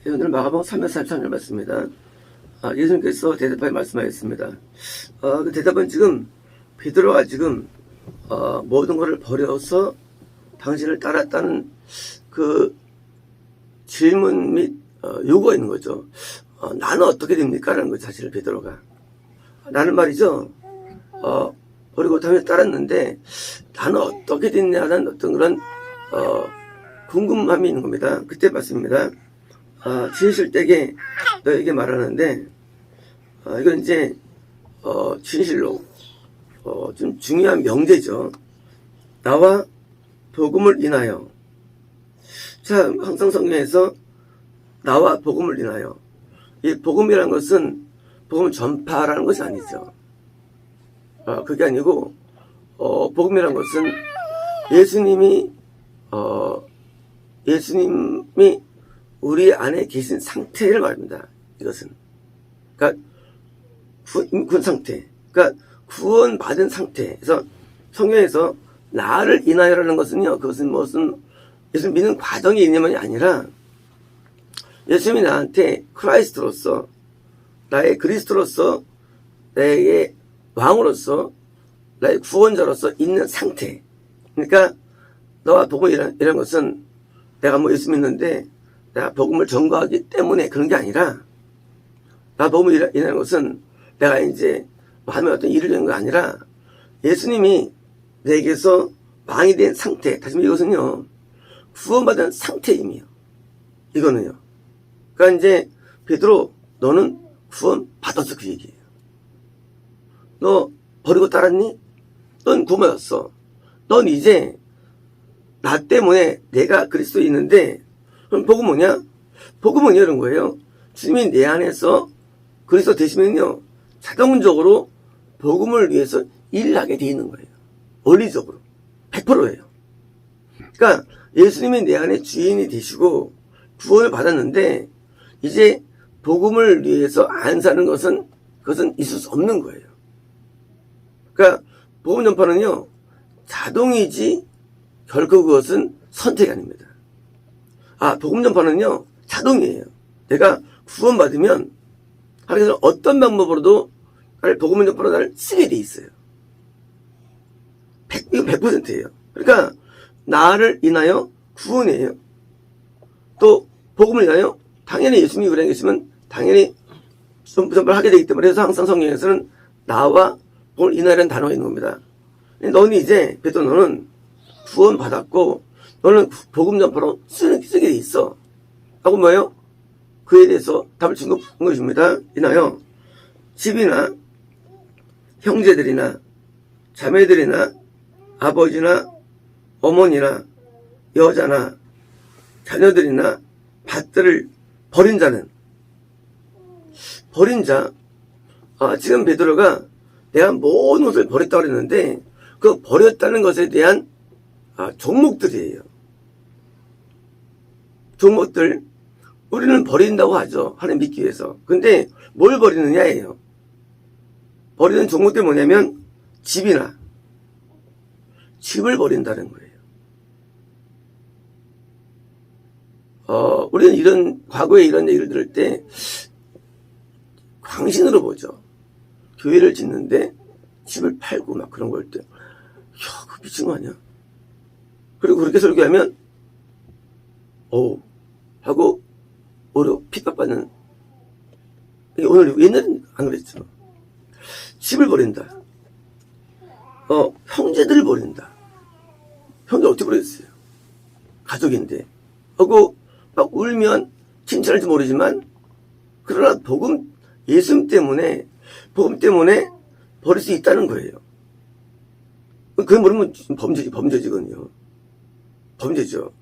오늘 마가복음 3장 43절 말씀입니다. 예수님께서 대답하여 말씀하셨습니다. 그 대답은 지금 베드로가 지금 모든 것을 버려서 당신을 따랐다는 그 질문 및 요구가 있는 거죠. 나는 어떻게 됩니까? 라는 거죠. 사실 베드로가. 나는 말이죠. 버리고 당신을 따랐는데 나는 어떻게 됐냐는 어떤 그런 궁금함이 있는 겁니다. 그때 말씀입니다. 진실 때에 너에게 말하는데 이건 이제 진실로 좀 중요한 명제죠. 나와 복음을 인하여. 자, 항상 성경에서 나와 복음을 인하여. 이 복음이라는 것은 복음 전파라는 것이 아니죠. 그게 아니고 복음이라는 것은 예수님이 우리 안에 계신 상태를 말합니다. 이것은. 그러니까 군 상태. 그러니까 구원받은 상태에서 성경에서 나를 인하여라는 것은요. 그것은 무슨 예수님 믿는 과정이 있냐만이 아니라 예수님이 나한테 크라이스트로서 나의 그리스도로서 나의 왕으로서 나의 구원자로서 있는 상태. 그러니까 너와 복음이라는 것은 내가 뭐 예수 믿는데 내가 복음을 전거하기 때문에 그런 게 아니라 나 복음이라는 것은 내가 이제 하면 어떤 일을 하는 거 아니라 예수님이 내게서 왕이 된 상태. 다시 말해 이것은요. 구원받은 상태임이요. 이거는요. 그러니까 이제 베드로 너는 구원받았어 그 얘기예요. 너 버리고 따랐니? 넌 구원받았어. 넌 이제 나 때문에 내가 그리스도에 있는데 그럼 복음은 뭐냐? 복음은 이런 거예요. 주님이 내 안에서 그리스도 되시면요. 자동적으로 복음을 위해서 일을 하게 돼 있는 거예요. 원리적으로. 100%예요. 그러니까 예수님이 내 안에 주인이 되시고 구원을 받았는데 이제 복음을 위해서 안 사는 것은 그것은 있을 수 없는 거예요. 그러니까 복음 전파는요. 자동이지 결코 그것은 선택이 아닙니다. 복음 전파는요. 자동이에요. 내가 구원받으면 하나님께서 어떤 방법으로도 나를 복음 전파로 나를 쓰게 돼 있어요. 이거 100%예요. 그러니까 나를 인하여 구원이에요. 또 복음을 인하여 당연히 예수님이 우리 안에 계시면 당연히 전파를 하게 되기 때문에 그래서 항상 성경에서는 나와 복음을 인하여라는 단어가 있는 겁니다. 너는 이제 베드로 너는 구원받았고 너는 복음 전파로 쓰게 돼 있어. 하고 뭐예요? 그에 대해서 답을 준 것입니다. 인하여 집이나 형제들이나 자매들이나 아버지나 어머니나 여자나 자녀들이나 밭들을 버린 자는 지금 베드로가 내가 모든 것을 버렸다고 그랬는데 그 버렸다는 것에 대한 종목들이에요. 종목들 우리는 버린다고 하죠. 하나님 믿기 위해서. 근데 뭘 버리느냐예요. 버리는 종목들이 뭐냐면 집을 버린다는 거예요. 우리는 과거에 이런 얘기를 들을 때 광신으로 보죠. 교회를 짓는데 집을 팔고 막 그런 걸 때, 그거 미친 거 아니야? 그리고 그렇게 설교하면, 하고, 오히려 핍박받는. 오늘 옛날엔 안 그랬죠. 집을 버린다. 형제들을 버린다. 형제 어떻게 버렸어요? 가족인데. 하고, 막 울면 칭찬할지 모르지만, 그러나 예수님 때문에, 복음 때문에 버릴 수 있다는 거예요. 그걸 모르면 범죄지거든요. 범죄죠.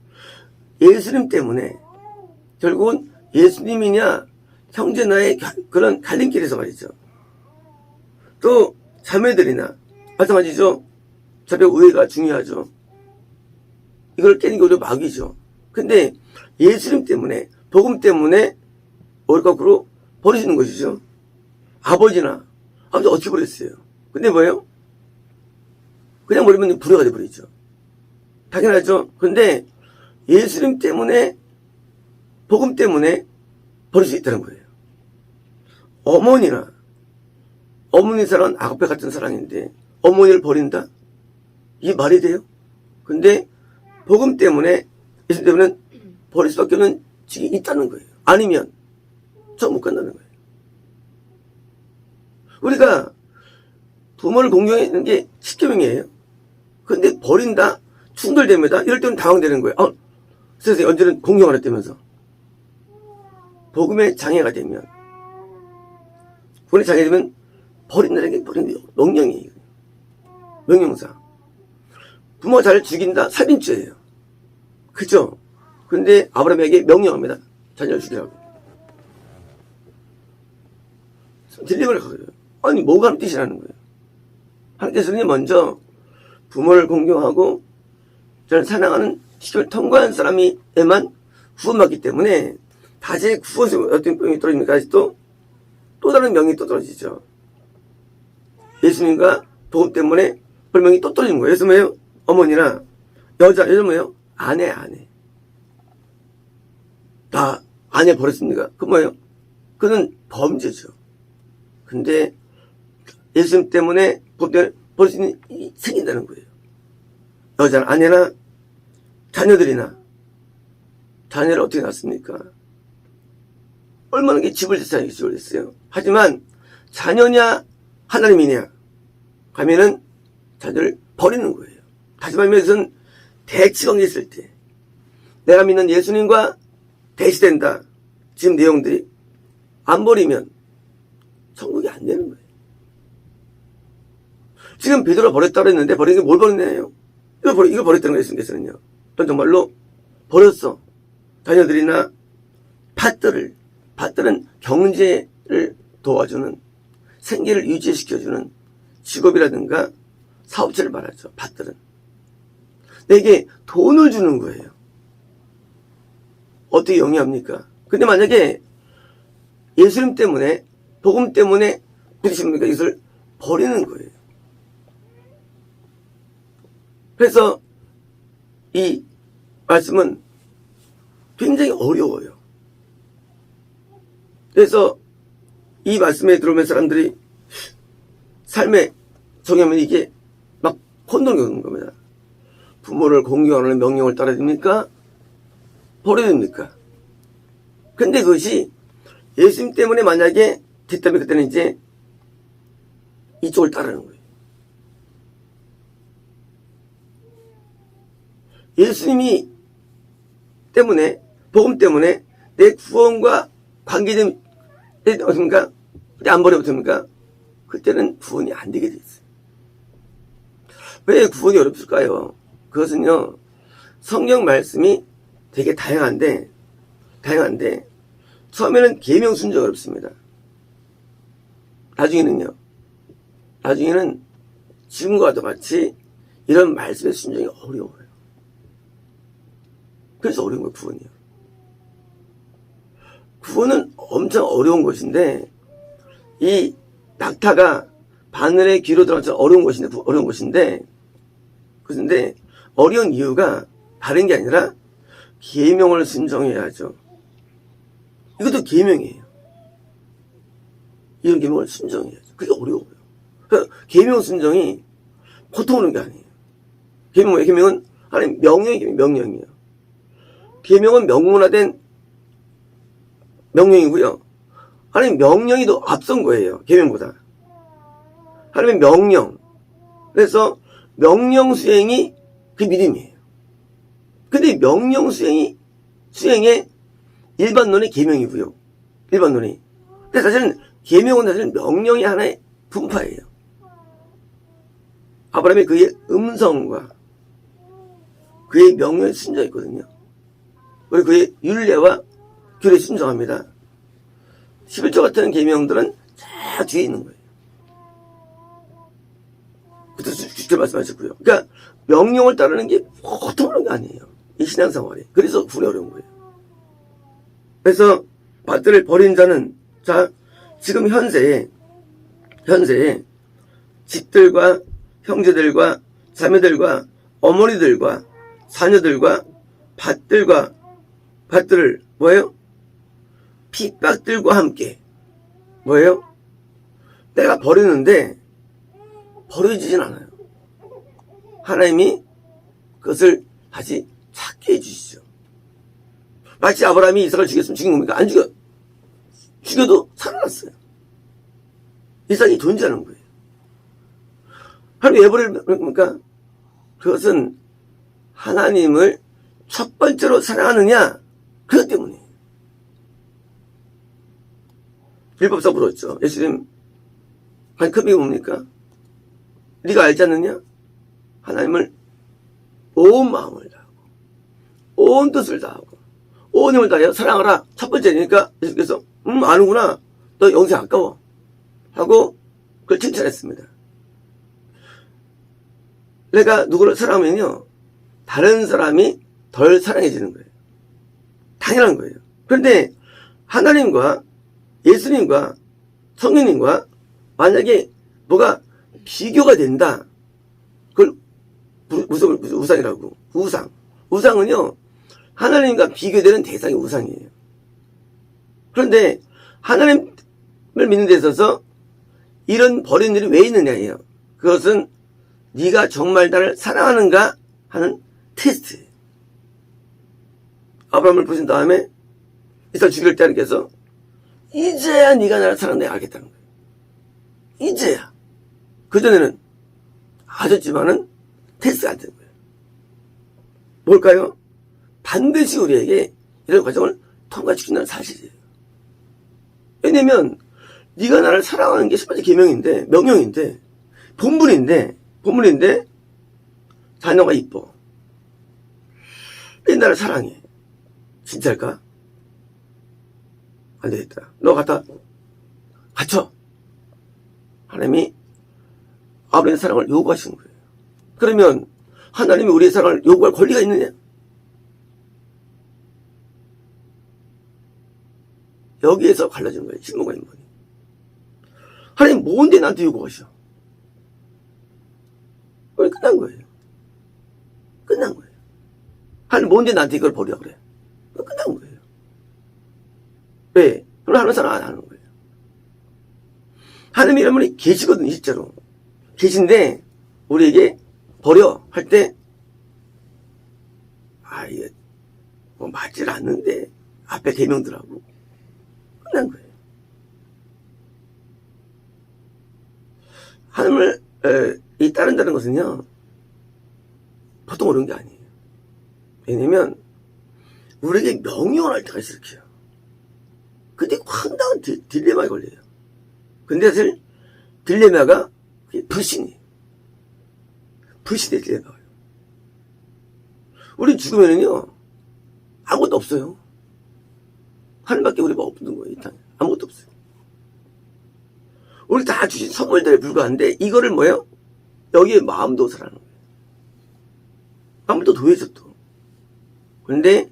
예수님 때문에, 결국은 예수님이냐, 형제 나의 그런 갈림길에서 말이죠. 또, 자매들이나, 마찬가지죠. 자매 우애가 중요하죠. 이걸 깨는 게 오히려 마귀죠. 근데 예수님 때문에, 복음 때문에, 거꾸로 버리시는 것이죠. 아버지 어떻게 버렸어요? 근데 뭐예요? 그냥 버리면 불효가 돼버리죠. 당연하죠. 그런데 예수님 때문에, 복음 때문에 버릴 수 있다는 거예요. 어머니 사랑은 아가페 같은 사랑인데 어머니를 버린다? 이게 말이 돼요? 근데 복음 때문에, 예수 때문에 버릴 수밖에 없는 직이 있다는 거예요. 아니면 저 못 간다는 거예요. 우리가 부모를 공경하는 게 10계명이에요. 근데 버린다, 충돌됩니다. 이럴 때는 당황되는 거예요. 선생님 언제는 공경을 했다면서. 복음에 장애가 되면, 복음에 장애가 되면 버린다는 게 버리는 명령이에요. 명령사. 부모가 자를 죽인다, 살인죄예요. 그죠? 근데 아브라함에게 명령합니다. 자녀를 죽이라고. 딜레마를 가거든요. 아니, 뭐가 하는 뜻이라는 거예요. 하나님께서는 먼저 부모를 공경하고 저를 사랑하는 시험을 통과한 사람에만 구원받기 때문에 다시 구원에 어떤 명이 떨어집니까? 또 다른 명이 또 떨어지죠. 예수님과 복음 때문에 별명이 또 떨어지는 거예요. 예수 뭐예요? 어머니나 여자 뭐예요? 아내. 다 아내 버렸습니까? 그 뭐예요? 그는 범죄죠. 근데 예수님 때문에 버릴 수 있는 일이 생긴다는 거예요. 여자나 아내나 자녀들이나, 자녀를 어떻게 낳습니까? 얼마나 집을 지사하게 집을 했어요. 하지만 자녀냐 하나님이냐 하면은 자녀를 버리는 거예요. 다시 말하면 이것은 대치관계 있을 때 내가 믿는 예수님과 대치된다. 지금 내용들이 안 버리면 천국이 안 되는 거예요. 지금 베드로가 버렸다고 했는데 버린 게 뭘 버렸냐요? 이거 버렸다는 거예요. 예수님께서는요. 넌 정말로 버렸어. 자녀들이나 밭들은 경제를 도와주는, 생계를 유지시켜주는 직업이라든가 사업체를 말하죠. 밭들은 내게 돈을 주는 거예요. 어떻게 영위합니까? 근데 만약에 예수님 때문에, 복음 때문에 부딪힙니까? 이것을 버리는 거예요. 그래서 이 말씀은 굉장히 어려워요. 그래서 이 말씀에 들어오면 사람들이 삶에 정하면 이게 막 혼돈이 오는 겁니다. 부모를 공경하는 명령을 따라야 됩니까? 버려야 됩니까? 근데 그것이 예수님 때문에 만약에 됐다면 그때는 이제 이쪽을 따르는 거예요. 예수님이 때문에, 복음 때문에 내 구원과 관계된 때 어떻습니까? 그때 안 버려 어떻습니까? 그때는 구원이 안 되게 돼 있어요. 왜 구원이 어렵을까요? 그것은요, 성경 말씀이 되게 다양한데 처음에는 계명 순종이 어렵습니다. 나중에는 지금과 같이 이런 말씀의 순종이 어려워요. 그래서 어려운 거예요, 구원이요. 구원은 엄청 어려운 것인데, 이 낙타가 바늘에 귀로 들어가서 어려운 것인데, 그런데 어려운 이유가 다른 게 아니라 계명을 순종해야죠. 이것도 계명이에요. 이런 계명을 순종해야죠. 그게 어려워요. 그러니까 계명 순종이 보통 오는 게 아니에요. 계명은 하나님 명령이에요. 계명은 명문화된 명령이고요. 하나님 명령이 더 앞선 거예요. 계명보다. 하나님의 명령. 그래서 명령 수행이 그 믿음이에요. 근데 명령 수행의 일반론이 계명이고요. 일반론이. 근데 사실은 계명은 사실은 명령의 하나의 분파예요. 아브라함이 그의 음성과 그의 명령에 순종했거든요. 그리고 그의 율례와 규례에 순종합니다. 11조 같은 계명들은 저 뒤에 있는 거예요. 그때 주께 말씀하셨고요. 그러니까 명령을 따르는 게 보통 그런 게 아니에요. 이 신앙생활이. 그래서 구원이 어려운 거예요. 그래서 밭들을 버린 자는, 지금 현세에 집들과 형제들과 자매들과 어머니들과 자녀들과 밭들을 뭐예요? 핍박들과 함께 뭐예요? 내가 버리는데 버려지진 않아요. 하나님이 그것을 다시 찾게 해주시죠. 마치 아브라함이 이삭을 죽였으면 죽인 겁니까? 안 죽여. 죽여도 살아났어요. 이삭이 존재하는 거예요. 하나님 왜 버리는 겁니까? 그것은 하나님을 첫 번째로 사랑하느냐? 그것 때문이에요. 율법사 물었죠. 예수님, 아니 컵이 뭡니까? 네가 알지 않느냐? 하나님을 온 마음을 다하고 온 뜻을 다하고 온 힘을 다하여 사랑하라. 첫 번째니까 예수께서 아는구나. 너 영생 아까워. 하고 그걸 칭찬했습니다. 내가 누구를 사랑하면요, 다른 사람이 덜 사랑해지는 거예요. 당연한 거예요. 그런데 하나님과 예수님과 성령님과 만약에 뭐가 비교가 된다. 그걸 우상이라고. 우상. 우상은요, 하나님과 비교되는 대상이 우상이에요. 그런데 하나님을 믿는 데 있어서 이런 버린 일이 왜 있느냐예요. 그것은 네가 정말 나를 사랑하는가 하는 테스트예요. 아브라함을 보신 다음에 이삭 죽일 때 하나님께서 이제야 네가 나를 사랑해 알겠다는 거예요. 이제야. 그전에는 아셨지만은 테스트가 안 되는 거예요. 뭘까요? 반드시 우리에게 이런 과정을 통과시킨다는 사실이에요. 왜냐면 네가 나를 사랑하는 게 10번째 계명인데, 명령인데, 본분인데 자녀가 이뻐. 왜 나를 사랑해? 진짜일까? 안 되겠다. 너 갖다 갇혀. 하나님이 아브라함의 사랑을 요구하시는 거예요. 그러면 하나님이 우리의 사랑을 요구할 권리가 있느냐? 여기에서 갈라지는 거예요. 신문과 인본이. 하나님 뭔데 나한테 요구하셔? 그래, 끝난 거예요. 끝난 거예요. 하나님 뭔데 나한테 이걸 버려 그래? 끝난 거예요. 왜? 그럼 하는 사람 안 하는 거예요. 하나님이라는 분이 계시거든요, 실제로. 계신데 우리에게 버려 할 때, 이게 뭐 맞질 않는데 앞에 계명들하고 끝난 거예요. 하나님을 따른다는 것은요, 보통 어려운 게 아니에요. 왜냐면 우리에게 명령을 할 때가 있어요. 근데 황당한 딜레마에 걸려요. 근데 사실 딜레마가 불신이에요. 불신의 딜레마예요. 우리 죽으면은요, 아무것도 없어요. 하늘밖에 우리가 없는 거예요. 이 땅에 아무것도 없어요. 우리 다 주신 선물들에 불과한데 이거를 뭐예요? 여기에 마음도 살아나는 거예요. 마음도 도해져 또. 그런데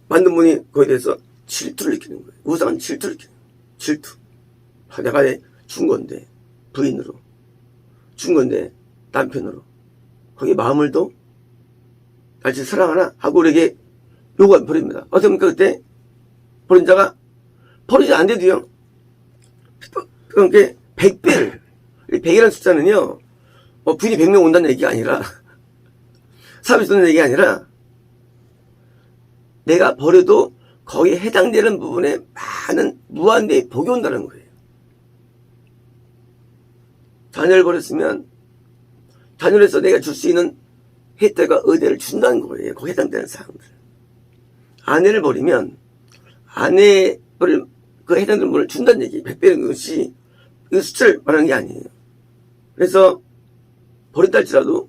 만든 분이 거기에 대해서 질투를 느끼는 거예요. 우상은 질투를 느끼는 거예요. 질투. 내가 준 건데, 부인으로 준 건데 남편으로 거기에 마음을 또 날 사랑하나 하고 우리에게 요구하면 버립니다. 어떻습니까? 그때 버린 자가 버리지 안 돼도요, 그러니까 100배를, 100이라는 숫자는요, 부인이 100명 온다는 얘기가 아니라, 사람이 쏘는 얘기가 아니라, 내가 버려도 거기에 해당되는 부분에 많은 무한대의 복이 온다는 거예요. 자녀를 버렸으면, 자녀로서 내가 줄 수 있는 혜택과 의대를 준다는 거예요. 거기에 해당되는 사항들. 아내를 버리면, 아내를 그 해당되는 부분을 준다는 얘기, 100배는 것이 그 숫자를 말하는 게 아니에요. 그래서 버린다 할지라도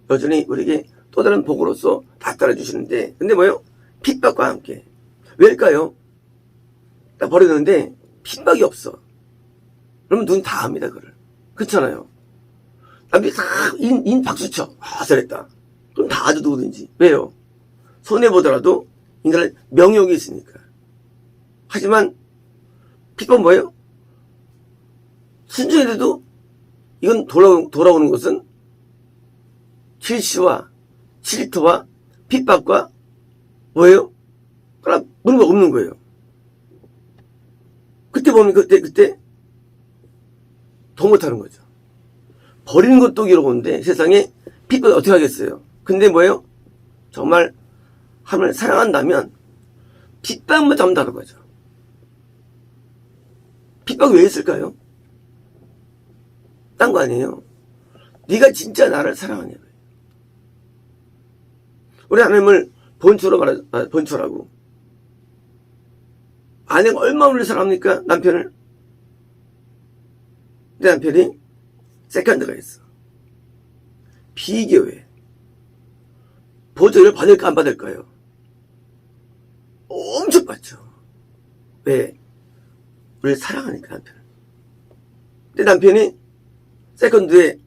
여전히 우리에게 또 다른 복으로서 다 따라주시는데, 근데 뭐요? 핍박과 함께. 왜일까요? 나 버렸는데 핍박이 없어. 그러면 눈 다 압니다, 그걸. 그렇잖아요. 남들이 다 박수쳐. 잘했다. 그럼 다 아주 누구든지. 왜요? 손해보더라도 인간의 명욕이 있으니까. 하지만 핍박 뭐예요? 순전히도 이건 돌아오는 것은 질시와 질투와 핍박과 뭐예요? 그럼 문제가 없는 거예요. 그때 보면 그때 더 못하는 거죠. 버리는 것도 괴로운데 세상에 핍박 어떻게 하겠어요. 근데 뭐예요? 정말 하나님을 사랑한다면 핍박만 잡는다는 거죠. 핍박 왜 있을까요? 딴 거 아니에요. 네가 진짜 나를 사랑하냐. 우리 하나님을 본초라고. 아내가 얼마나 우리를 사랑합니까? 남편을. 내 남편이 세컨드가 있어. 비교해. 보조를 받을까 안 받을까요? 엄청 받죠. 왜? 우리를 사랑하니까 남편을. 근데 남편이 세컨드에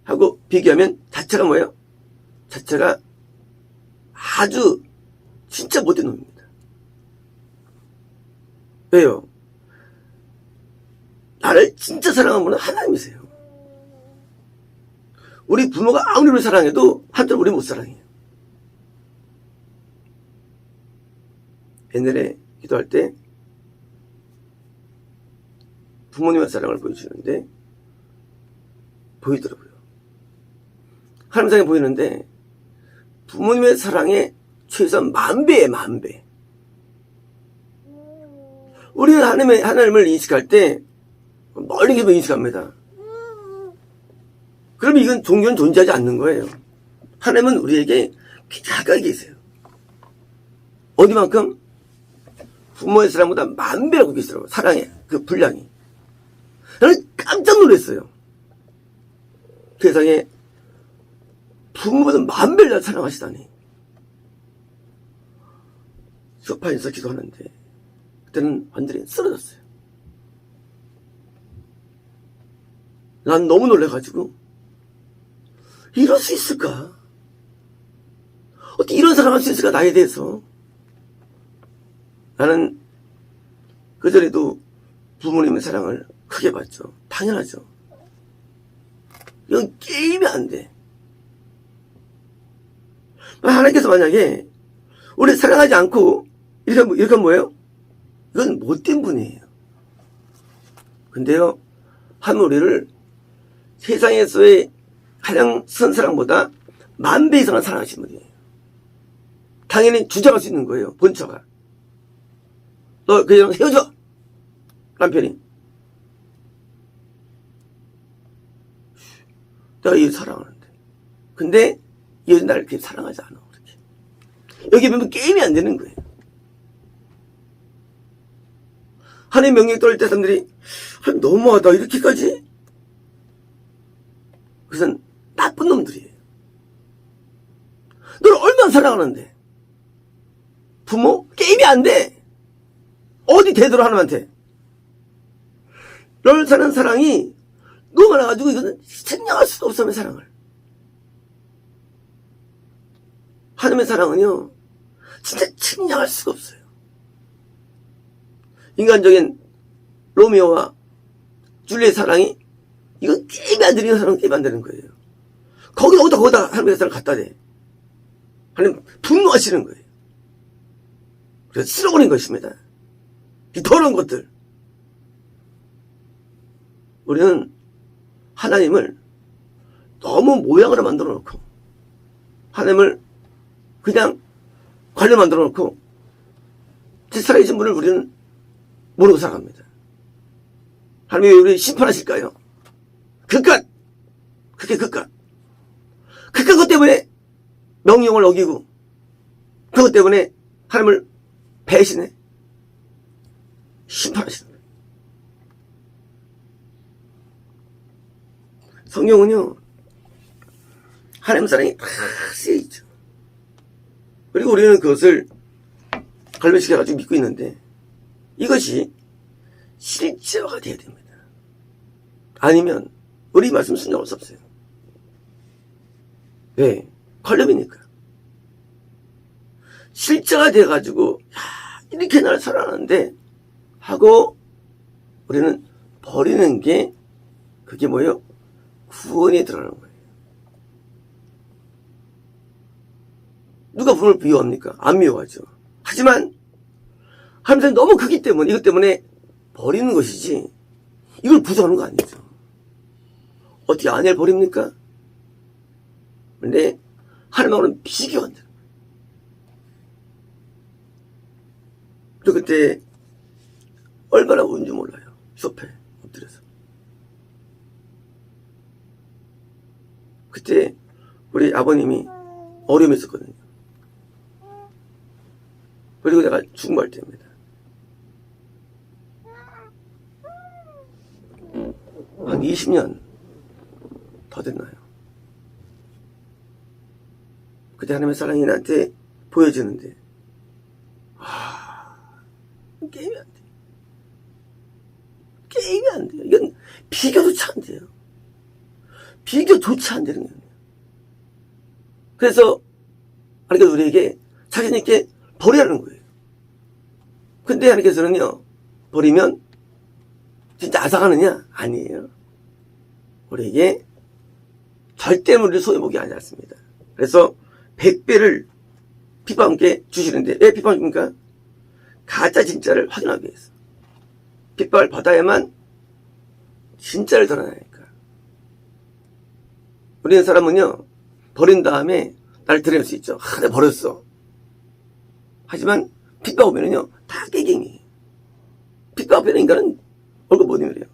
하고 비교하면 자체가 뭐예요? 자체가 아주 진짜 못된 놈입니다. 왜요? 나를 진짜 사랑하는 분은 하나님이세요. 우리 부모가 아무리 우리를 사랑해도 한때는 우리 못 사랑해요. 옛날에 기도할 때 부모님의 사랑을 보여주는데 보이더라고요. 하나님 사랑이 보이는데 부모님의 사랑의 최소한 10,000배에 10,000배. 우리가 하나님을 인식할 때 멀리 계속 인식합니다. 그러면 이건 종교는 존재하지 않는 거예요. 하나님은 우리에게 가까이 계세요. 어디만큼? 부모의 사랑보다 10,000배라고 계시더라고요. 사랑의 그 분량이. 나는 깜짝 놀랐어요. 세상에 부모보다 10,000배를 날 사랑하시다니. 소파에서 기도하는데 그때는 완전히 쓰러졌어요. 난 너무 놀래가지고 이럴 수 있을까? 어떻게 이런 사랑할 수 있을까? 나에 대해서. 나는 그전에도 부모님의 사랑을 크게 받죠. 당연하죠. 이건 게임이 안 돼. 하나님께서 만약에 우리 사랑하지 않고 이렇게 하면 뭐예요? 이건 못된 분이에요. 근데요, 하나님 우리를 세상에서의 가장 선 사랑보다 10,000배 이상을 사랑하시는 분이에요. 당연히 주장할 수 있는 거예요. 본처가. 너 그냥 헤어져. 남편이. 내가 이 사랑하는데. 근데 이 여자 나를 그렇게 사랑하지 않아. 그렇게. 여기 보면 게임이 안 되는 거예요. 하나님 명령이 떨어질 때 사람들이 너무하다. 이렇게까지? 그것은 나쁜 놈들이에요. 너를 얼마나 사랑하는데. 부모? 게임이 안 돼. 어디 되도록 하나님한테. 너를 사는 사랑이 너무 많아가지고 이거는 생략할 수도 없어. 사랑을. 하나님의 사랑은요 진짜 생략할 수가 없어요. 인간적인 로미오와 줄리엣의 사랑이 이건 게임이 안 되는 사랑은 게임 안 되는 거예요. 거기다 하나님의 사랑을 갖다 대. 하나님 분노하시는 거예요. 그래서 쓸어버린 것입니다. 이 더러운 것들. 우리는 하나님을 너무 모양으로 만들어 놓고 하나님을 그냥 관료 만들어 놓고 살아계신 분을 우리는 모르고 살아갑니다. 하나님이 왜 우리 심판하실까요? 그깟 것 때문에 명령을 어기고 그것 때문에 하나님을 배신해 심판하시는 거예요. 성경은요 하나님 사랑이 다 쓰여있죠. 그리고 우리는 그것을 갈매시켜가지고 믿고 있는데 이것이 실제화가 돼야 됩니다. 아니면 우리 말씀 순종할 수 없어요. 왜? 관념이니까. 실제가 돼가지고 이렇게 나를 사랑하는데 하고 우리는 버리는 게 그게 뭐예요? 구원에 들어가는 거예요. 누가 부모를 미워합니까? 안 미워하죠. 하지만 하나님 너무 크기 때문에 이것 때문에 버리는 것이지 이걸 부정하는 거 아니죠. 어떻게 아내를 버립니까? 근데 하나님하고는 비교가 안 돼요. 저 그때 얼마나 운지 몰라요. 소파에 엎드려서. 그때 우리 아버님이 어려움이 있었거든요. 그리고 내가 중고할 때입니다. 한 20년 더 됐나요? 그때 하나님의 사랑이 나한테 보여지는데 게임이 안 돼요. 게임이 안 돼요. 이건 비교조차 안 돼요. 비교조차 안 되는 거예요. 그래서 하나님께서 우리에게 자신 있게 버리라는 거예요. 근데 하나님께서는요, 버리면 진짜 앗아가느냐? 아니에요. 우리에게 절대 우리를 손해보게 하지 않습니다. 그래서 100배를 핍박과 함께 주시는데 왜 핍박을 줍니까? 가짜 진짜를 확인하기 위해서. 핍박을 받아야만 진짜를 드러내니까. 우리는 사람은요, 버린 다음에 나를 드러낼 수 있죠. 내가 버렸어. 하지만 핍박 오면은요, 다 깨갱이에요. 핍박 앞에는 인간은 얼굴 못 내밀어요.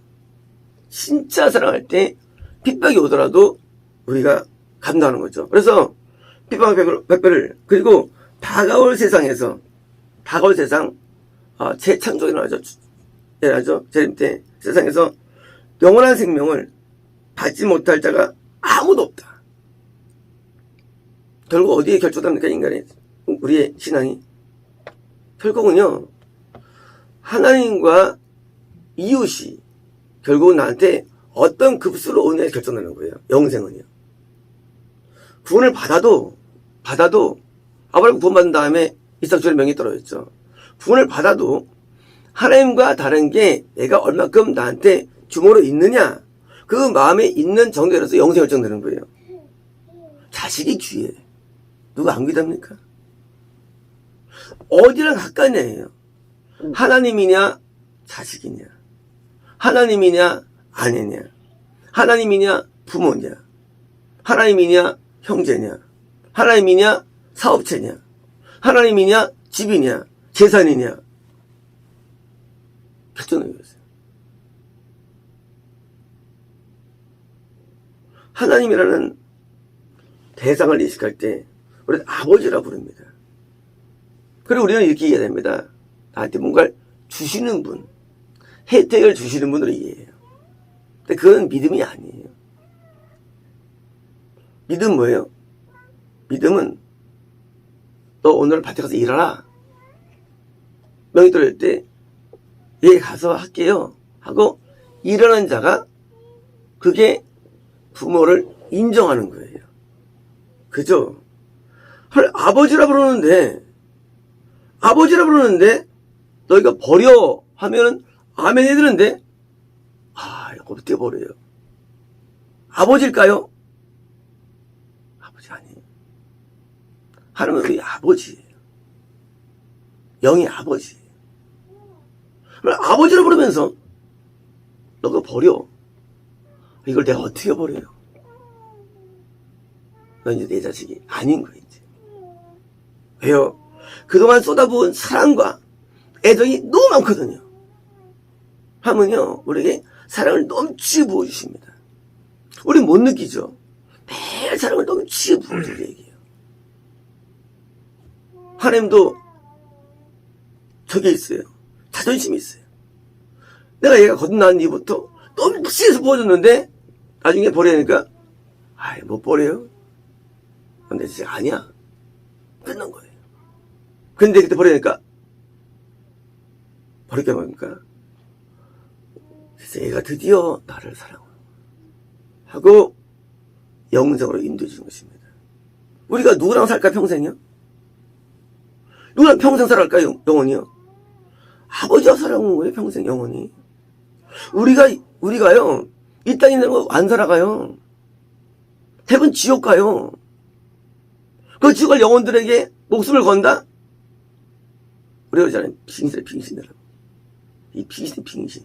진짜 사랑할 때 핍박이 오더라도 우리가 감당하는 거죠. 그래서 핍박 100배를, 그리고 다가올 세상에서, 다가올 세상, 재창조라죠. 재림 때 세상에서 영원한 생명을 받지 못할 자가 아무도 없다. 결국 어디에 결정됩니까, 인간의, 우리의 신앙이? 결국은요, 하나님과 이웃이 결국은 나한테 어떤 급수로 오느냐에 결정되는 거예요. 영생은요. 구원을 받아도 아브라함 구원받은 다음에 이삭 주의 명이 떨어졌죠. 구원을 받아도 하나님과 다른 게 내가 얼마큼 나한테 주모로 있느냐, 그 마음에 있는 정도에서 영생이 결정되는 거예요. 자식이 귀해. 누가 안 귀답니까? 어디랑 가까이냐예요. 하나님이냐 자식이냐, 하나님이냐 아내냐, 하나님이냐 부모냐, 하나님이냐 형제냐, 하나님이냐 사업체냐, 하나님이냐 집이냐 재산이냐, 결정을 해보세요. 하나님이라는 대상을 인식할 때 우리는 아버지라 부릅니다. 그리고 우리는 이렇게 이해해야 됩니다. 나한테 뭔가를 주시는 분, 혜택을 주시는 분으로 이해해요. 근데 그건 믿음이 아니에요. 믿음 뭐예요? 믿음은 너 오늘 밭에 가서 일하라. 명이 떨어질 때 예, 가서 할게요 하고 일하는 자가 그게 부모를 인정하는 거예요. 그죠? 아버지라 부르는데 너희가 버려 하면은 아멘 해드는데 이거 어떻게 버려요? 아버지일까요? 아버지 아니에요. 하나님은 우리 아버지예요. 영이 아버지예요. 아버지라 부르면서 너가 버려. 이걸 내가 어떻게 버려요? 너 이제 내 자식이 아닌 거야 이제. 왜요? 그동안 쏟아부은 사랑과 애정이 너무 많거든요. 하면요, 우리에게 사랑을 넘치게 부어주십니다. 우린 못 느끼죠. 매일 사랑을 넘치게 부어주는 얘기예요. 하나님도 저게 있어요. 자존심이 있어요. 내가 얘가 거듭난 뒤부터 넘치게 부어줬는데 나중에 버리니까 못 버려요. 근데 진짜 아니야. 끝난 거예요. 근데 그때 버리니까 버릴게 뭡니까? 그래서 얘가 드디어 나를 사랑하고 영생으로 인도해 주는 것입니다. 우리가 누구랑 살까 평생이요? 누구랑 평생 살아갈까요? 영원히요? 아버지와 살아가는 거예요. 평생 영원히. 우리가요 이 땅에 있는 거 안 살아가요. 대부분 지옥 가요. 그 지옥 갈 영혼들에게 목숨을 건다? 우리가 그러잖아요. 빙신이라고. 이 빙신.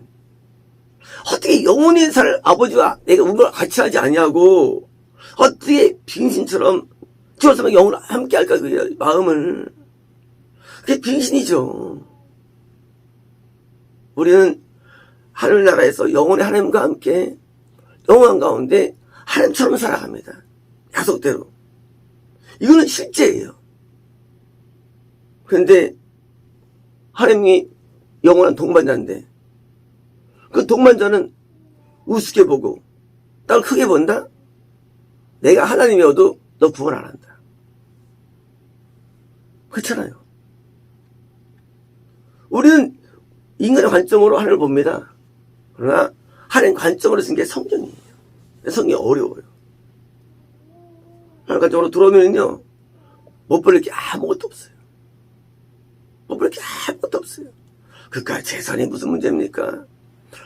어떻게 영원히 살 아버지와 내가 운걸 같이 하지 아니하고 어떻게 빙신처럼 죽었으면 영원히 함께 할까 그 마음을. 그게 빙신이죠. 우리는 하늘나라에서 영원히 하나님과 함께 영원 가운데 하나님처럼 살아갑니다. 약속대로. 이거는 실제예요. 그런데 하나님이 영원한 동반자인데 그 동반자는 우습게 보고 나를 크게 본다? 내가 하나님이어도 너 구원 안 한다. 그렇잖아요. 우리는 인간의 관점으로 하나님을 봅니다. 그러나 하나님 관점으로 쓴 게 성경이에요. 성경이 어려워요. 하나님 관점으로 들어오면요 못 버릴 게 아무것도 없어요. 못 버릴 게 아무것도 없어요. 그깟 재산이 무슨 문제입니까?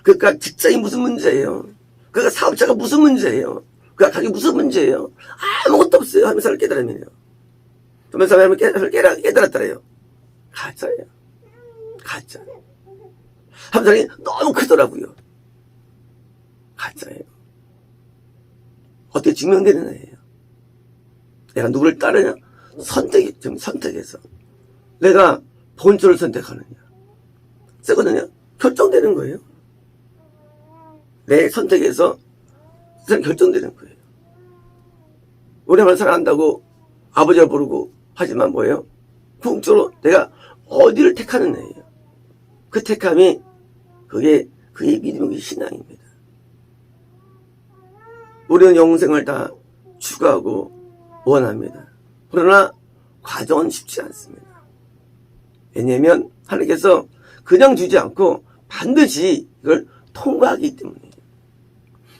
그깟 직장이 무슨 문제예요? 그깟 사업자가 무슨 문제예요? 그가 가격이 무슨 문제예요? 아무것도 없어요. 하나님을 깨달으면요. 하면서 하나님을 깨달았더래요. 가짜예요. 가짜. 함상이 너무 크더라고요. 가짜예요. 어떻게 증명되는 애예요? 내가 누구를 따르냐? 선택해서. 내가 본초를 선택하느냐? 쓰거든요. 결정되는 거예요. 내 선택에서 결정되는 거예요. 우리만 사랑한다고 아버지를 부르고 하지만 뭐예요? 궁적으로 내가 어디를 택하는 애예요. 그 택함이 그게 그의 믿음의 신앙입니다. 우리는 영생을 다 추구하고 원합니다. 그러나 과정은 쉽지 않습니다. 왜냐하면 하나님께서 그냥 주지 않고 반드시 이걸 통과하기 때문이에요.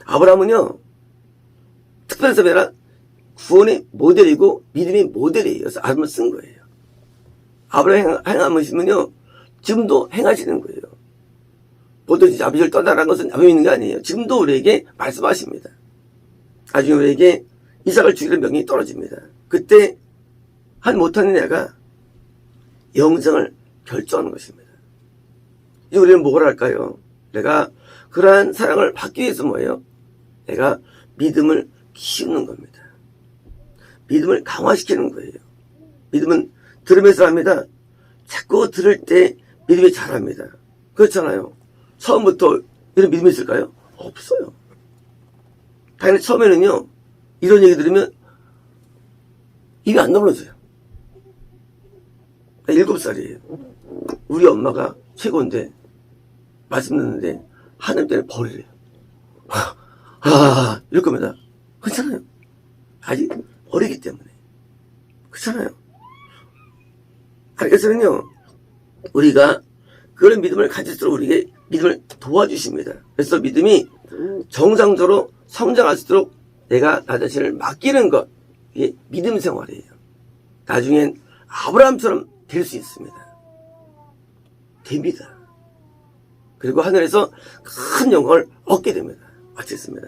아브라함은요 특별해서 아니라 구원의 모델이고 믿음의 모델이에요. 그래서 아브라함을 쓴 거예요. 아브라함 행하시면요 지금도 행하시는 거예요. 보듯이 아버지를 떠나라는 것은 아버지 있는 게 아니에요. 지금도 우리에게 말씀하십니다. 나중에 우리에게 이삭을 죽이는 명령이 떨어집니다. 그때 한 못하는 애가 영생을 결정하는 것입니다. 이제 우리는 뭘 할까요? 내가 그러한 사랑을 받기 위해서 뭐예요? 내가 믿음을 키우는 겁니다. 믿음을 강화시키는 거예요. 믿음은 들으면서 합니다. 자꾸 들을 때 믿음이 자랍니다. 그렇잖아요. 처음부터 이런 믿음이 있을까요? 없어요. 당연히 처음에는요 이런 얘기 들으면 입이 안 넘어져요. 7살이에요. 우리 엄마가 최고인데 말씀 듣는데 하나님 때문에 버리래요. 이럴 겁니다. 그렇잖아요. 아직 어리기 때문에. 그렇잖아요. 하나님께서는요 우리가 그런 믿음을 가질수록 우리에게 믿음을 도와주십니다. 그래서 믿음이 정상적으로 성장할 수 있도록 내가 나 자신을 맡기는 것, 이게 믿음 생활이에요. 나중엔 아브라함처럼 될 수 있습니다. 됩니다. 그리고 하늘에서 큰 영광을 얻게 됩니다. 마치겠습니다.